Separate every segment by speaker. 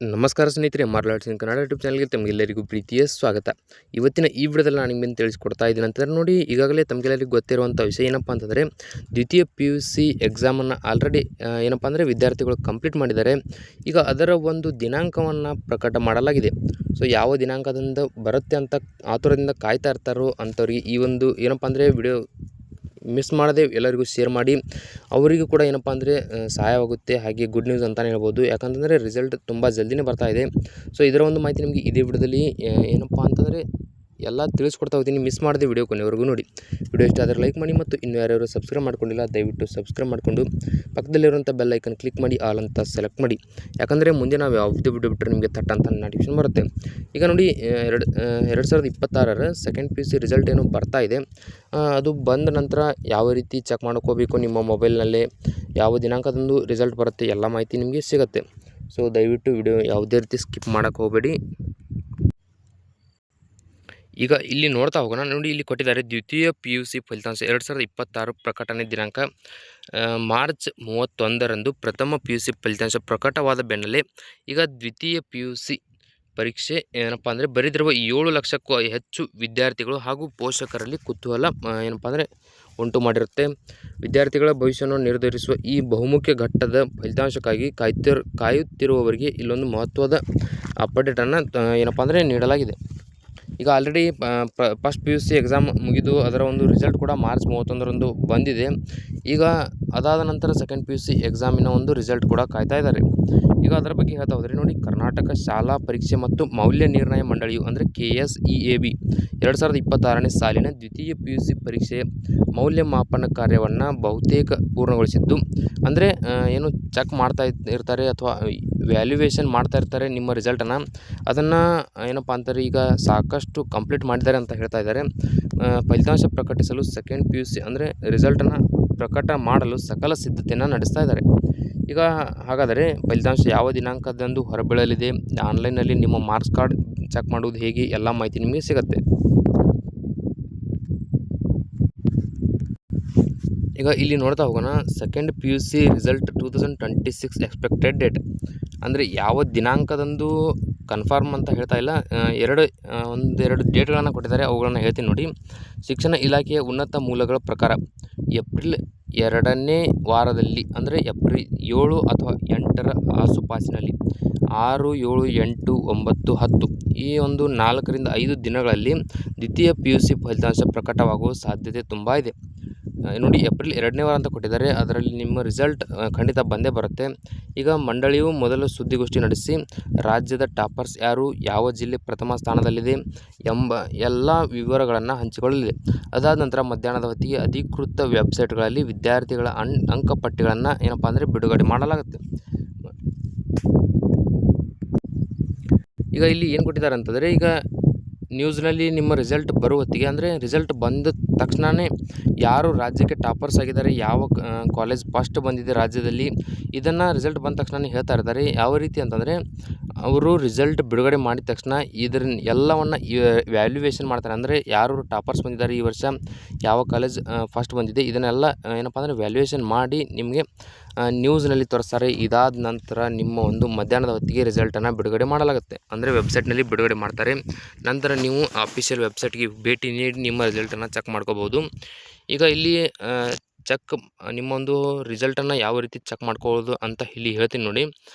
Speaker 1: ನಮಸ್ಕಾರ ಸ್ನೇಹಿತರೆ, ಮಾರ್ಲಾಡ್ಸ್ ಇನ್ ಕನ್ನಡ ಯೂಟ್ಯೂಬ್ ಚಾನಲ್ಗೆ ತಮಗೆಲ್ಲರಿಗೂ ಪ್ರೀತಿಯ ಸ್ವಾಗತ. ಇವತ್ತಿನ ಈ ವಿಡಿಯೋದಲ್ಲಿ ನಾನು ನಿಮಗೆ ತಿಳಿಸ್ಕೊಡ್ತಾ ಇದ್ದೀನಿ ಅಂತಂದರೆ ನೋಡಿ, ಈಗಾಗಲೇ ತಮಗೆಲ್ಲರಿಗೂ ಗೊತ್ತಿರುವಂಥ ವಿಷಯ ಏನಪ್ಪ ಅಂತಂದರೆ ದ್ವಿತೀಯ PUC ಎಕ್ಸಾಮನ್ನು ಆಲ್ರೆಡಿ ಏನಪ್ಪ ಅಂದರೆ ವಿದ್ಯಾರ್ಥಿಗಳು ಕಂಪ್ಲೀಟ್ ಮಾಡಿದ್ದಾರೆ. ಈಗ ಅದರ ಒಂದು ದಿನಾಂಕವನ್ನು ಪ್ರಕಟ ಮಾಡಲಾಗಿದೆ. ಸೊ ಯಾವ ದಿನಾಂಕದಿಂದ ಬರುತ್ತೆ ಅಂತ ಆತುರದಿಂದ ಕಾಯ್ತಾ ಇರ್ತಾರೋ ಅಂಥವ್ರಿಗೆ ಈ ಒಂದು ಏನಪ್ಪ ಅಂದರೆ ವಿಡಿಯೋ ಮಿಸ್ ಮಾಡದೆ ಎಲ್ಲರಿಗೂ ಶೇರ್ ಮಾಡಿ. ಅವರಿಗೂ ಕೂಡ ಏನಪ್ಪ ಅಂದರೆ ಸಹಾಯವಾಗುತ್ತೆ. ಹಾಗೆ ಗುಡ್ ನ್ಯೂಸ್ ಅಂತಲೇ ಹೇಳ್ಬೋದು. ಯಾಕಂತಂದರೆ ರಿಸಲ್ಟ್ ತುಂಬ ಜಲ್ದಿನೇ ಬರ್ತಾ ಇದೆ. ಸೊ ಇದರ ಒಂದು ಮಾಹಿತಿ ನಿಮಗೆ ಇದೇ ವಿಡಿಯೋದಲ್ಲಿ ಏನಪ್ಪ ಅಂತಂದರೆ ಎಲ್ಲ ತಿಳಿಸ್ಕೊಡ್ತಾ ಹೋಗ್ತೀನಿ. ಮಿಸ್ ಮಾಡದೆ ವಿಡಿಯೋ ಕೊನೆವರೆಗೂ ನೋಡಿ. ವಿಡಿಯೋ ಇಷ್ಟ ಆದರೆ ಲೈಕ್ ಮಾಡಿ, ಮತ್ತು ಇನ್ನೂ ಯಾರ್ಯಾರು ಸಬ್ಸ್ಕ್ರೈಬ್ ಮಾಡ್ಕೊಂಡಿಲ್ಲ ದಯವಿಟ್ಟು ಸಬ್ಸ್ಕ್ರೈಬ್ ಮಾಡಿಕೊಂಡು ಪಕ್ಕದಲ್ಲಿರುವಂಥ ಬೆಲ್ ಐಕನ್ ಕ್ಲಿಕ್ ಮಾಡಿ ಆಲ್ ಅಂತ ಸೆಲೆಕ್ಟ್ ಮಾಡಿ. ಯಾಕಂದರೆ ಮುಂದೆ ನಾವು ಯಾವುದೇ ವಿಡಿಯೋ ಬಿಟ್ಟರೆ ನಿಮಗೆ ಥಟ್ ಅಂತ ನೋಟಿಫಿಕೇಶನ್ ಬರುತ್ತೆ. ಈಗ ನೋಡಿ, 2026 ಸೆಕೆಂಡ್ PUC ರಿಸಲ್ಟ್ ಏನು ಬರ್ತಾ ಇದೆ. ಅದು ಬಂದ ನಂತರ ಯಾವ ರೀತಿ ಚೆಕ್ ಮಾಡ್ಕೋಬೇಕು ನಿಮ್ಮ ಮೊಬೈಲ್ನಲ್ಲೇ, ಯಾವ ದಿನಾಂಕದಂದು ರಿಸಲ್ಟ್ ಬರುತ್ತೆ, ಎಲ್ಲ ಮಾಹಿತಿ ನಿಮಗೆ ಸಿಗುತ್ತೆ. ಸೊ ದಯವಿಟ್ಟು ವಿಡಿಯೋ ಯಾವುದೇ ರೀತಿ ಸ್ಕಿಪ್ ಮಾಡೋಕ್ಕೆ ಹೋಗಬೇಡಿ. ಈಗ ಇಲ್ಲಿ ನೋಡ್ತಾ ಹೋಗೋಣ. ನೋಡಿ, ಇಲ್ಲಿ ಕೊಟ್ಟಿದ್ದಾರೆ ದ್ವಿತೀಯ PUC ಫಲಿತಾಂಶ 2026 ಪ್ರಕಟಣೆ ದಿನಾಂಕ ಮಾರ್ಚ್ 31ರಂದು ಪ್ರಥಮ PUC ಫಲಿತಾಂಶ ಪ್ರಕಟವಾದ ಬೆನ್ನಲ್ಲೇ ಈಗ ದ್ವಿತೀಯ PUC ಪರೀಕ್ಷೆ ಏನಪ್ಪ ಅಂದರೆ ಬರೆದಿರುವ 7 ಲಕ್ಷಕ್ಕೂ ಹೆಚ್ಚು ವಿದ್ಯಾರ್ಥಿಗಳು ಹಾಗೂ ಪೋಷಕರಲ್ಲಿ ಕುತೂಹಲ ಏನಪ್ಪ ಅಂದರೆ ಉಂಟು ಮಾಡಿರುತ್ತೆ. ವಿದ್ಯಾರ್ಥಿಗಳ ಭವಿಷ್ಯವನ್ನು ನಿರ್ಧರಿಸುವ ಈ ಬಹುಮುಖ್ಯ ಘಟ್ಟದ ಫಲಿತಾಂಶಕ್ಕಾಗಿ ಕಾಯುತ್ತಿರುವವರಿಗೆ ಇಲ್ಲೊಂದು ಮಹತ್ವದ ಅಪ್ಡೇಟನ್ನು ಏನಪ್ಪ ಅಂದರೆ ನೀಡಲಾಗಿದೆ. ಈಗ ಆಲ್ರೆಡಿ ಫಸ್ಟ್ PUC ಎಕ್ಸಾಮ್ ಮುಗಿದು ಅದರ ಒಂದು ರಿಸಲ್ಟ್ ಕೂಡ ಮಾರ್ಚ್ 31ರಂದು ಬಂದಿದೆ. ಈಗ ಅದಾದ ನಂತರ ಸೆಕೆಂಡ್ PUC ಎಕ್ಸಾಮಿನ ಒಂದು ರಿಸಲ್ಟ್ ಕೂಡ ಕಾಯ್ತಾ ಇದ್ದಾರೆ. ಈಗ ಅದರ ಬಗ್ಗೆ ಹೇಳ್ತಾ ಹೋದರೆ ನೋಡಿ, ಕರ್ನಾಟಕ ಶಾಲಾ ಪರೀಕ್ಷೆ ಮತ್ತು ಮೌಲ್ಯ ನಿರ್ಣಯ ಮಂಡಳಿಯು ಅಂದರೆ KSEAB 2026ನೇ ಸಾಲಿನ ದ್ವಿತೀಯ PUC ಪರೀಕ್ಷೆಯ ಮೌಲ್ಯಮಾಪನ ಕಾರ್ಯವನ್ನು ಬಹುತೇಕ ಪೂರ್ಣಗೊಳಿಸಿದ್ದು, ಅಂದರೆ ಏನು ಚೆಕ್ ಮಾಡ್ತಾ ಇರ್ತಾರೆ ಅಥವಾ ವ್ಯಾಲ್ಯೂಯೇಷನ್ ಮಾಡ್ತಾ ಇರ್ತಾರೆ ನಿಮ್ಮ ರಿಸಲ್ಟನ್ನು, ಅದನ್ನು ಏನಪ್ಪ ಅಂತಾರೆ ಈಗ ಸಾಕಷ್ಟು ಕಂಪ್ಲೀಟ್ ಮಾಡಿದ್ದಾರೆ ಅಂತ ಹೇಳ್ತಾ ಇದ್ದಾರೆ. ಫಲಿತಾಂಶ ಪ್ರಕಟಿಸಲು ಸೆಕೆಂಡ್ PUC ಅಂದರೆ ರಿಸಲ್ಟನ್ನು ಪ್ರಕಟ ಮಾಡಲು ಸಕಲ ಸಿದ್ಧತೆಯನ್ನು ನಡೆಸ್ತಾ ಇದ್ದಾರೆ. ಈಗ ಹಾಗಾದರೆ ಫಲಿತಾಂಶ ಯಾವ ದಿನಾಂಕದಂದು ಹೊರಬೀಳಲಿದೆ, ಆನ್ಲೈನಲ್ಲಿ ನಿಮ್ಮ ಮಾರ್ಕ್ಸ್ ಕಾರ್ಡ್ ಚೆಕ್ ಮಾಡುವುದು ಹೇಗೆ, ಎಲ್ಲ ಮಾಹಿತಿ ನಿಮಗೆ ಸಿಗುತ್ತೆ. ಈಗ ಇಲ್ಲಿ ನೋಡ್ತಾ ಹೋಗೋಣ. Second PUC result 2026 expected date ಅಂದರೆ ಯಾವ ದಿನಾಂಕದಂದು ಕನ್ಫರ್ಮ್ ಅಂತ ಹೇಳ್ತಾ ಇಲ್ಲ. ಒಂದೆರಡು ಡೇಟ್ಗಳನ್ನು ಕೊಟ್ಟಿದ್ದಾರೆ, ಅವುಗಳನ್ನು ಹೇಳ್ತೀನಿ ನೋಡಿ. ಶಿಕ್ಷಣ ಇಲಾಖೆಯ ಉನ್ನತ ಮೂಲಗಳ ಪ್ರಕಾರ ಏಪ್ರಿಲ್ 2ನೇ ವಾರದಲ್ಲಿ ಅಂದರೆ ಏಪ್ರಿಲ್ 7 ಅಥವಾ 8ರ ಆಸುಪಾಸಿನಲ್ಲಿ 6, 7, 8, 9, 10 ಈ ಒಂದು 4ರಿಂದ 5 ದಿನಗಳಲ್ಲಿ ದ್ವಿತೀಯ PUC ಫಲಿತಾಂಶ ಪ್ರಕಟವಾಗುವ ಸಾಧ್ಯತೆ ತುಂಬ ಇದೆ. ನೋಡಿ, ಏಪ್ರಿಲ್ 2ನೇ ವಾರ ಅಂತ ಕೊಟ್ಟಿದ್ದಾರೆ. ಅದರಲ್ಲಿ ನಿಮ್ಮ ರಿಸಲ್ಟ್ ಖಂಡಿತ ಬಂದೇ ಬರುತ್ತೆ. ಈಗ ಮಂಡಳಿಯು ಮೊದಲು ಸುದ್ದಿಗೋಷ್ಠಿ ನಡೆಸಿ ರಾಜ್ಯದ ಟಾಪರ್ಸ್ ಯಾರು, ಯಾವ ಜಿಲ್ಲೆ ಪ್ರಥಮ ಸ್ಥಾನದಲ್ಲಿದೆ ಎಂಬ ಎಲ್ಲ ವಿವರಗಳನ್ನು ಹಂಚಿಕೊಳ್ಳಲಿದೆ. ಅದಾದ ನಂತರ ಮಧ್ಯಾಹ್ನದ ಹೊತ್ತಿಗೆ ಅಧಿಕೃತ ವೆಬ್ಸೈಟ್ಗಳಲ್ಲಿ ವಿದ್ಯಾರ್ಥಿಗಳ ಅಂಕಪಟ್ಟಿಗಳನ್ನು ಏನಪ್ಪ ಅಂದರೆ ಬಿಡುಗಡೆ ಮಾಡಲಾಗುತ್ತೆ. ಈಗ ಇಲ್ಲಿ ಏನು ಕೊಟ್ಟಿದ್ದಾರೆ ಅಂತಂದರೆ, ಈಗ ನ್ಯೂಸ್ನಲ್ಲಿ ನಿಮ್ಮ ರಿಸಲ್ಟ್ ಬರುವ ಹೊತ್ತಿಗೆ ಅಂದರೆ ರಿಸಲ್ಟ್ ಬಂದ ತಕ್ಷಣವೇ ಯಾರು ರಾಜ್ಯಕ್ಕೆ ಟಾಪರ್ಸ್ ಆಗಿದ್ದಾರೆ, ಯಾವ ಕಾಲೇಜ್ ಫಸ್ಟ್ ಬಂದಿದೆ ರಾಜ್ಯದಲ್ಲಿ, ಇದನ್ನು ರಿಸಲ್ಟ್ ಬಂದ ತಕ್ಷಣ ಹೇಳ್ತಾ ಇರ್ತಾರೆ. ಯಾವ ರೀತಿ ಅಂತಂದರೆ, ಅವರು ರಿಸಲ್ಟ್ ಬಿಡುಗಡೆ ಮಾಡಿದ ತಕ್ಷಣ ಇದರ ಎಲ್ಲವನ್ನು ವ್ಯಾಲ್ಯೂಯೇಷನ್ ಮಾಡ್ತಾರೆ. ಅಂದರೆ ಯಾರು ಟಾಪರ್ಸ್ ಬಂದಿದ್ದಾರೆ ಈ ವರ್ಷ, ಯಾವ ಕಾಲೇಜ್ ಫಸ್ಟ್ ಬಂದಿದೆ, ಇದನ್ನೆಲ್ಲ ಏನಪ್ಪ ಅಂದರೆ ವ್ಯಾಲ್ಯೂಯೇಷನ್ ಮಾಡಿ ನಿಮಗೆ ನ್ಯೂಸ್ನಲ್ಲಿ ತೋರಿಸ್ತಾರೆ. ಇದಾದ ನಂತರ ನಿಮ್ಮ ಒಂದು ಮಧ್ಯಾಹ್ನದ ಹೊತ್ತಿಗೆ ರಿಸಲ್ಟನ್ನು ಬಿಡುಗಡೆ ಮಾಡಲಾಗುತ್ತೆ. ಅಂದರೆ ವೆಬ್ಸೈಟ್ನಲ್ಲಿ ಬಿಡುಗಡೆ ಮಾಡ್ತಾರೆ. ನಂತರ ನೀವು ಅಫಿಷಿಯಲ್ ವೆಬ್ಸೈಟ್ಗೆ ಭೇಟಿ ನೀಡಿ ನಿಮ್ಮ ರಿಸಲ್ಟನ್ನು ಚೆಕ್ ಮಾಡ್ಕೋಬೋದು. ಈಗ ಇಲ್ಲಿ ನಿಮ್ಮ ಒಂದು ರಿಸಲ್ಟನ್ನು ಯಾವ ರೀತಿ ಚೆಕ್ ಮಾಡ್ಕೊಳ್ಳೋದು ಅಂತ ಇಲ್ಲಿ ಹೇಳ್ತೀನಿ ನೋಡಿ.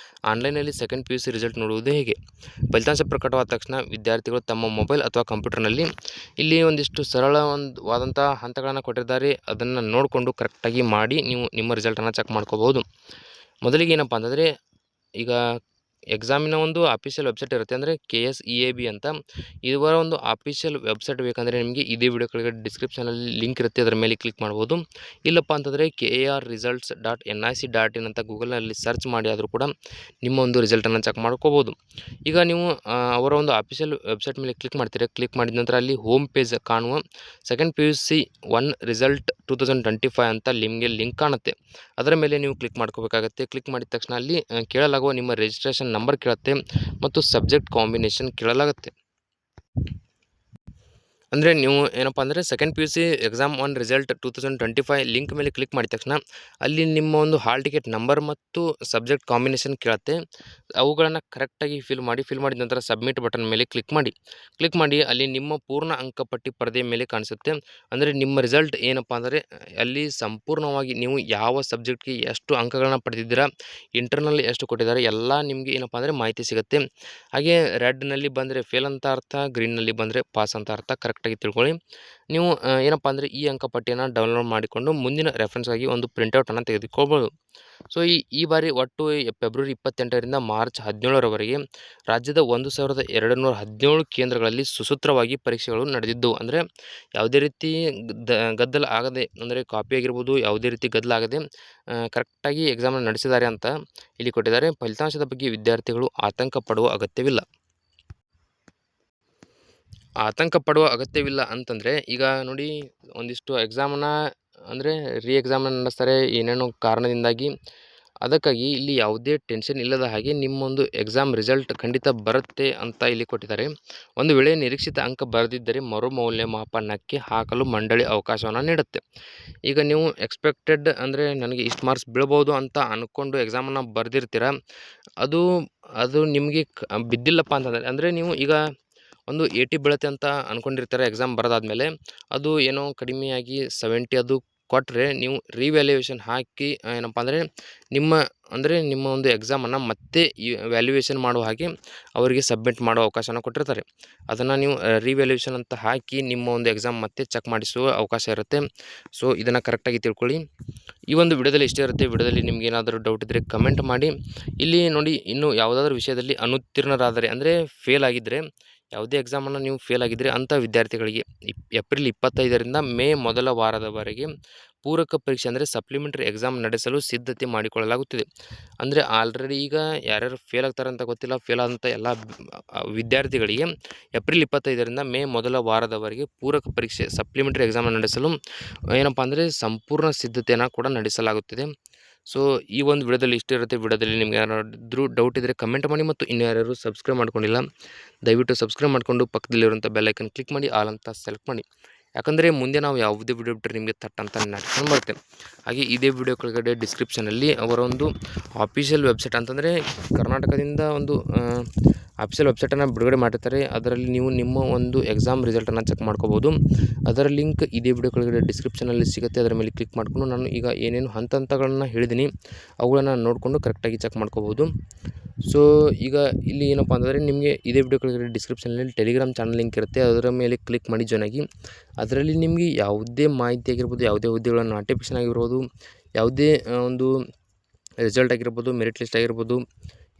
Speaker 1: ಆನ್ಲೈನಲ್ಲಿ ಸೆಕೆಂಡ್ PUC ರಿಸಲ್ಟ್ ನೋಡುವುದು ಹೇಗೆ. ಫಲಿತಾಂಶ ಪ್ರಕಟವಾದ ತಕ್ಷಣ ವಿದ್ಯಾರ್ಥಿಗಳು ತಮ್ಮ ಮೊಬೈಲ್ ಅಥವಾ ಕಂಪ್ಯೂಟರ್ನಲ್ಲಿ ಇಲ್ಲಿ ಒಂದಿಷ್ಟು ಸರಳವಾದಂಥ ಹಂತಗಳನ್ನು ಕೊಟ್ಟಿದ್ದಾರೆ. ಅದನ್ನು ನೋಡಿಕೊಂಡು ಕರೆಕ್ಟಾಗಿ ಮಾಡಿ ನೀವು ನಿಮ್ಮ ರಿಸಲ್ಟನ್ನು ಚೆಕ್ ಮಾಡ್ಕೋಬೋದು. ಮೊದಲಿಗೆ ಏನಪ್ಪ ಅಂತಂದರೆ, ಈಗ ಎಕ್ಸಾಮಿನ ಒಂದು ಅಫಿಷಿಯಲ್ ವೆಬ್ಸೈಟ್ ಇರುತ್ತೆ, ಅಂದರೆ KSEAB ಅಂತ. ಇವರ ಒಂದು ಅಫಿಷಿಯಲ್ ವೆಬ್ಸೈಟ್ ಬೇಕಂದರೆ ನಿಮಗೆ ಇದೇ ವಿಡಿಯೋ ಕೆಳಗಡೆ ಡಿಸ್ಕ್ರಿಪ್ಷನಲ್ಲಿ ಲಿಂಕ್ ಇರುತ್ತೆ, ಅದರ ಮೇಲೆ ಕ್ಲಿಕ್ ಮಾಡ್ಬೋದು. ಇಲ್ಲಪ್ಪ ಅಂತಂದರೆ KARResults.nic.in ಅಂತ ಗೂಗಲ್ನಲ್ಲಿ ಸರ್ಚ್ ಮಾಡಿ ಆದರೂ ಕೂಡ ನಿಮ್ಮ ಒಂದು ರಿಸಲ್ಟನ್ನು ಚೆಕ್ ಮಾಡ್ಕೋಬೋದು. ಈಗ ನೀವು ಅವರ ಒಂದು ಅಫಿಷಿಯಲ್ ವೆಬ್ಸೈಟ್ ಮೇಲೆ ಕ್ಲಿಕ್ ಮಾಡ್ತೀರಾ. ಕ್ಲಿಕ್ ಮಾಡಿದ ನಂತರ ಅಲ್ಲಿ ಹೋಮ್ ಪೇಜ್ ಕಾಣುವ ಸೆಕೆಂಡ್ PUC 1 ರಿಸಲ್ಟ್ 2025 ಅಂತ ನಿಮಗೆ ಲಿಂಕ್ ಕಾಣುತ್ತೆ. ಅದರ ಮೇಲೆ ನೀವು ಕ್ಲಿಕ್ ಮಾಡ್ಕೋಬೇಕಾಗತ್ತೆ. ಕ್ಲಿಕ್ ಮಾಡಿದ ತಕ್ಷಣ ಅಲ್ಲಿ ಕೇಳಲಾಗುವ ನಿಮ್ಮ ರಿಜಿಸ್ಟ್ರೇಷನ್ ನಂಬರ್ ಕೇಳುತ್ತೆ ಮತ್ತು ಸಬ್ಜೆಕ್ಟ್ ಕಾಂಬಿನೇಷನ್ ಕೇಳಲಾಗುತ್ತೆ. ಅಂದರೆ ನೀವು ಏನಪ್ಪ ಅಂದರೆ second P U C exam 1 result 2025 link ಮೇಲೆ ಕ್ಲಿಕ್ ಮಾಡಿದ ತಕ್ಷಣ ಅಲ್ಲಿ ನಿಮ್ಮ ಒಂದು ಹಾಲ್ ಟಿಕೆಟ್ ನಂಬರ್ ಮತ್ತು ಸಬ್ಜೆಕ್ಟ್ ಕಾಂಬಿನೇಷನ್ ಕೇಳುತ್ತೆ. ಅವುಗಳನ್ನು ಕರೆಕ್ಟಾಗಿ ಫಿಲ್ ಮಾಡಿದ ನಂತರ ಸಬ್ಮಿಟ್ ಬಟನ್ ಮೇಲೆ ಕ್ಲಿಕ್ ಮಾಡಿ ಅಲ್ಲಿ ನಿಮ್ಮ ಪೂರ್ಣ ಅಂಕಪಟ್ಟಿ ಪರದೆಯ ಮೇಲೆ ಕಾಣಿಸುತ್ತೆ. ಅಂದರೆ ನಿಮ್ಮ ರಿಸಲ್ಟ್ ಏನಪ್ಪ ಅಂದರೆ ಅಲ್ಲಿ ಸಂಪೂರ್ಣವಾಗಿ ನೀವು ಯಾವ ಸಬ್ಜೆಕ್ಟ್ಗೆ ಎಷ್ಟು ಅಂಕಗಳನ್ನ ಪಡೆದಿದ್ದೀರಾ, ಇಂಟರ್ನಲ್ ಎಷ್ಟು ಕೊಟ್ಟಿದ್ದಾರೆ ಎಲ್ಲ ನಿಮಗೆ ಏನಪ್ಪ ಅಂದರೆ ಮಾಹಿತಿ ಸಿಗುತ್ತೆ. ಹಾಗೆ ರೆಡ್‌ನಲ್ಲಿ ಬಂದರೆ ಫೇಲ್ ಅಂತ ಅರ್ಥ, ಗ್ರೀನ್‌ನಲ್ಲಿ ಬಂದರೆ ಪಾಸ್ ಅಂತ ಅರ್ಥ. ಕರೆಕ್ಟಾಗಿ ತಿಳ್ಕೊಳ್ಳಿ. ನೀವು ಏನಪ್ಪ ಅಂದರೆ ಈ ಅಂಕಪಟ್ಟಿಯನ್ನು ಡೌನ್ಲೋಡ್ ಮಾಡಿಕೊಂಡು ಮುಂದಿನ ರೆಫರೆನ್ಸ್‌ಗಾಗಿ ಒಂದು ಪ್ರಿಂಟೌಟನ್ನು ತೆಗೆದುಕೊಳ್ಬೋದು. ಸೊ ಈ ಬಾರಿ ಒಟ್ಟು ಫೆಬ್ರವರಿ 28ರಿಂದ ಮಾರ್ಚ್ 17ರವರೆಗೆ ರಾಜ್ಯದ 1217 ಕೇಂದ್ರಗಳಲ್ಲಿ ಸುಸೂತ್ರವಾಗಿ ಪರೀಕ್ಷೆಗಳು ನಡೆದಿದ್ದವು. ಅಂದರೆ ಯಾವುದೇ ರೀತಿ ಗದ್ದಲ ಆಗದೆ, ಅಂದರೆ ಕಾಪಿ ಆಗಿರ್ಬೋದು, ಯಾವುದೇ ರೀತಿ ಗದ್ದಲ ಆಗದೆ ಕರೆಕ್ಟಾಗಿ ಎಕ್ಸಾಮನ್ನು ನಡೆಸಿದ್ದಾರೆ ಅಂತ ಇಲ್ಲಿ ಕೊಟ್ಟಿದ್ದಾರೆ. ಫಲಿತಾಂಶದ ಬಗ್ಗೆ ವಿದ್ಯಾರ್ಥಿಗಳು ಆತಂಕ ಪಡುವ ಅಗತ್ಯವಿಲ್ಲ ಅಂತಂದರೆ, ಈಗ ನೋಡಿ ಒಂದಿಷ್ಟು ಎಕ್ಸಾಮನ್ನು ಅಂದರೆ ಎಕ್ಸಾಮನ್ನು ನಡೆಸ್ತಾರೆ ಏನೇನೋ ಕಾರಣದಿಂದಾಗಿ. ಅದಕ್ಕಾಗಿ ಇಲ್ಲಿ ಯಾವುದೇ ಟೆನ್ಷನ್ ಇಲ್ಲದ ಹಾಗೆ ನಿಮ್ಮೊಂದು ಎಕ್ಸಾಮ್ ರಿಸಲ್ಟ್ ಖಂಡಿತ ಬರುತ್ತೆ ಅಂತ ಇಲ್ಲಿ ಕೊಟ್ಟಿದ್ದಾರೆ. ಒಂದು ವೇಳೆ ನಿರೀಕ್ಷಿತ ಅಂಕ ಬರದಿದ್ದರೆ ಮರುಮೌಲ್ಯಮಾಪನಕ್ಕೆ ಹಾಕಲು ಮಂಡಳಿ ಅವಕಾಶವನ್ನು ನೀಡುತ್ತೆ. ಈಗ ನೀವು ಎಕ್ಸ್ಪೆಕ್ಟೆಡ್ ಅಂದರೆ ನನಗೆ ಇಷ್ಟು ಮಾರ್ಕ್ಸ್ ಬೀಳ್ಬೋದು ಅಂತ ಅಂದ್ಕೊಂಡು ಎಕ್ಸಾಮನ್ನು ಬರೆದಿರ್ತೀರ. ಅದು ನಿಮಗೆ ಬಿದ್ದಿಲ್ಲಪ್ಪ ಅಂತಂದರೆ, ಅಂದರೆ ನೀವು ಈಗ ಒಂದು 80 ಬೀಳುತ್ತೆ ಅಂತ ಅಂದ್ಕೊಂಡಿರ್ತಾರೆ ಎಕ್ಸಾಮ್ ಬರೆದಾದ್ಮೇಲೆ. ಅದು ಏನೋ ಕಡಿಮೆಯಾಗಿ 70 ಅದು ಕೊಟ್ಟರೆ ನೀವು ರಿವ್ಯಾಲ್ಯೂಯೇಷನ್ ಹಾಕಿ ಏನಪ್ಪ ಅಂದರೆ ನಿಮ್ಮ ಒಂದು ಎಕ್ಸಾಮನ್ನು ಮತ್ತೆ ವ್ಯಾಲ್ಯೂಯೇಷನ್ ಮಾಡುವ ಹಾಗೆ ಅವರಿಗೆ ಸಬ್ಮಿಟ್ ಮಾಡೋ ಅವಕಾಶನ ಕೊಟ್ಟಿರ್ತಾರೆ. ಅದನ್ನು ನೀವು ರಿವ್ಯಾಲ್ಯೂಯೇಷನ್ ಅಂತ ಹಾಕಿ ನಿಮ್ಮ ಒಂದು ಎಕ್ಸಾಮ್ ಮತ್ತೆ ಚೆಕ್ ಮಾಡಿಸುವ ಅವಕಾಶ ಇರುತ್ತೆ. ಸೊ ಇದನ್ನು ಕರೆಕ್ಟಾಗಿ ತಿಳ್ಕೊಳ್ಳಿ. ಈ ಒಂದು ವಿಡಿಯೋದಲ್ಲಿ ಇಷ್ಟೇ ಇರುತ್ತೆ. ವಿಡಿಯೋದಲ್ಲಿ ನಿಮ್ಗೆ ಏನಾದರೂ ಡೌಟ್ ಇದ್ದರೆ ಕಮೆಂಟ್ ಮಾಡಿ. ಇಲ್ಲಿ ನೋಡಿ, ಇನ್ನೂ ಯಾವುದಾದ್ರೂ ವಿಷಯದಲ್ಲಿ ಅನುತ್ತೀರ್ಣರಾದರೆ ಅಂದರೆ ಫೇಲ್ ಆಗಿದ್ದರೆ, ಯಾವುದೇ ಎಕ್ಸಾಮನ್ನು ನೀವು ಫೇಲ್ ಆಗಿದ್ದರೆ ಅಂಥ ವಿದ್ಯಾರ್ಥಿಗಳಿಗೆ ಏಪ್ರಿಲ್ 25ರಿಂದ ಮೇ ಮೊದಲ ವಾರದವರೆಗೆ ಪೂರಕ ಪರೀಕ್ಷೆ ಅಂದರೆ ಸಪ್ಲಿಮೆಂಟರಿ ಎಕ್ಸಾಮ್ ನಡೆಸಲು ಸಿದ್ಧತೆ ಮಾಡಿಕೊಳ್ಳಲಾಗುತ್ತಿದೆ. ಅಂದರೆ ಆಲ್ರೆಡಿ ಈಗ ಯಾರ್ಯಾರು ಫೇಲ್ ಆಗ್ತಾರೆ ಅಂತ ಗೊತ್ತಿಲ್ಲ, ಫೇಲ್ ಆದಂಥ ಎಲ್ಲ ವಿದ್ಯಾರ್ಥಿಗಳಿಗೆ ಏಪ್ರಿಲ್ 25ರಿಂದ ಮೇ ಮೊದಲ ವಾರದವರೆಗೆ ಪೂರಕ ಪರೀಕ್ಷೆ ಸಪ್ಲಿಮೆಂಟರಿ ಎಕ್ಸಾಮ್ ನಡೆಸಲು ಏನಪ್ಪ ಅಂದರೆ ಸಂಪೂರ್ಣ ಸಿದ್ಧತೆಯನ್ನು ಕೂಡ ನಡೆಸಲಾಗುತ್ತಿದೆ. ಸೊ ಈ ಒಂದು ವಿಡಿಯೋದಲ್ಲಿ ಇಷ್ಟೇ ಇರುತ್ತೆ. ವಿಡಿಯೋದಲ್ಲಿ ನಿಮ್ಗೆ ಯಾರಾದರೂ ಡೌಟ್ ಇದ್ದರೆ ಕಮೆಂಟ್ ಮಾಡಿ, ಮತ್ತು ಇನ್ನೂ ಯಾರ್ಯಾರು ಸಬ್ಸ್ಕ್ರೈಬ್ ಮಾಡ್ಕೊಂಡಿಲ್ಲ ದಯವಿಟ್ಟು ಸಬ್ಸ್ಕ್ರೈಬ್ ಮಾಡಿಕೊಂಡು ಪಕ್ಕದಲ್ಲಿರುವಂಥ ಬೆಲ್ ಐಕನ್ ಕ್ಲಿಕ್ ಮಾಡಿ ಆಲ್ ಅಂತ ಸೆಲೆಕ್ಟ್ ಮಾಡಿ. ಯಾಕಂದರೆ ಮುಂದೆ ನಾವು ಯಾವುದೇ ವಿಡಿಯೋ ಬಿಟ್ಟರೆ ನಿಮಗೆ ಥಟ್ ಅಂತ ನಡ್ಕೊಂಡು ಬರುತ್ತೆ. ಹಾಗೆ ಇದೇ ವಿಡಿಯೋ ಕೆಳಗಡೆ ಡಿಸ್ಕ್ರಿಪ್ಷನಲ್ಲಿ ಅವರ ಒಂದು ಆಫಿಷಿಯಲ್ ವೆಬ್ಸೈಟ್, ಅಂತಂದರೆ ಕರ್ನಾಟಕದಿಂದ ಒಂದು ಆಫಿಷಿಯಲ್ ವೆಬ್ಸೈಟನ್ನು ಬಿಡುಗಡೆ ಮಾಡಿರ್ತಾರೆ. ಅದರಲ್ಲಿ ನೀವು ನಿಮ್ಮ ಒಂದು ಎಕ್ಸಾಮ್ ರಿಸಲ್ಟನ್ನು ಚೆಕ್ ಮಾಡ್ಕೋಬೋದು. ಅದರ ಲಿಂಕ್ ಇದೇ ವಿಡಿಯೋ ಕೆಳಗಡೆ ಡಿಸ್ಕ್ರಿಪ್ಷನಲ್ಲಿ ಸಿಗುತ್ತೆ. ಅದರ ಮೇಲೆ ಕ್ಲಿಕ್ ಮಾಡಿಕೊಂಡು ನಾನು ಈಗ ಏನೇನು ಹಂತಗಳನ್ನು ಹೇಳಿದ್ದೀನಿ ಅವುಗಳನ್ನು ನೋಡಿಕೊಂಡು ಕರೆಕ್ಟಾಗಿ ಚೆಕ್ ಮಾಡ್ಕೋಬೋದು. ಸೊ ಈಗ ಇಲ್ಲಿ ಏನಪ್ಪ ಅಂತಂದರೆ ನಿಮಗೆ ಇದೇ ವಿಡಿಯೋ ಕೆಳಗಡೆ ಡಿಸ್ಕ್ರಿಪ್ಷನಲ್ಲಿ ಟೆಲಿಗ್ರಾಮ್ ಚಾನಲ್ ಲಿಂಕ್ ಇರುತ್ತೆ. ಅದರ ಮೇಲೆ ಕ್ಲಿಕ್ ಮಾಡಿ ಜಾಯ್ನ್ ಆಗಿ. ಅದರಲ್ಲಿ ನಿಮಗೆ ಯಾವುದೇ ಮಾಹಿತಿ ಆಗಿರ್ಬೋದು, ಯಾವುದೇ ಹುದ್ದೆಗಳ ನೋಟಿಫಿಕೇಷನ್ ಆಗಿರ್ಬೋದು, ಯಾವುದೇ ಒಂದು ರಿಸಲ್ಟ್ ಆಗಿರ್ಬೋದು, ಮೆರಿಟ್ ಲಿಸ್ಟ್ ಆಗಿರ್ಬೋದು,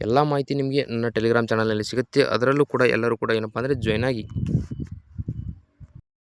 Speaker 1: ಎಲ್ಲ ಮಾಹಿತಿ ನಿಮಗೆ ನನ್ನ ಟೆಲಿಗ್ರಾಮ್ ಚಾನಲ್ನಲ್ಲಿ ಸಿಗುತ್ತೆ. ಅದರಲ್ಲೂ ಕೂಡ ಎಲ್ಲರೂ ಕೂಡ ಏನಪ್ಪ ಅಂದರೆ ಜಾಯ್ನ್ ಆಗಿ.